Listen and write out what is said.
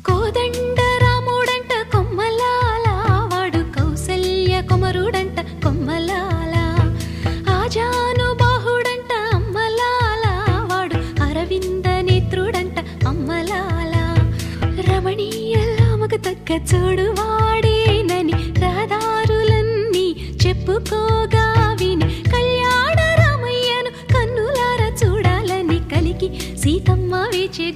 కోదండ రాముడంట కొమ్మలాల వాడు కౌసల్య కుమరుడంట కొమ్మలాల ఆజాను బాహుడంట అమ్మలాల వాడు అరవింద నేత్రుడంట అమ్మలాల రమణీయలామకు తగ్గ చూడు వాడేనని రహదారులన్నీ చెప్పుకోగా విని కళ్యాణ రామయ్యను కన్నులార చూడాలని కలిగి సీతమ్మ వేచే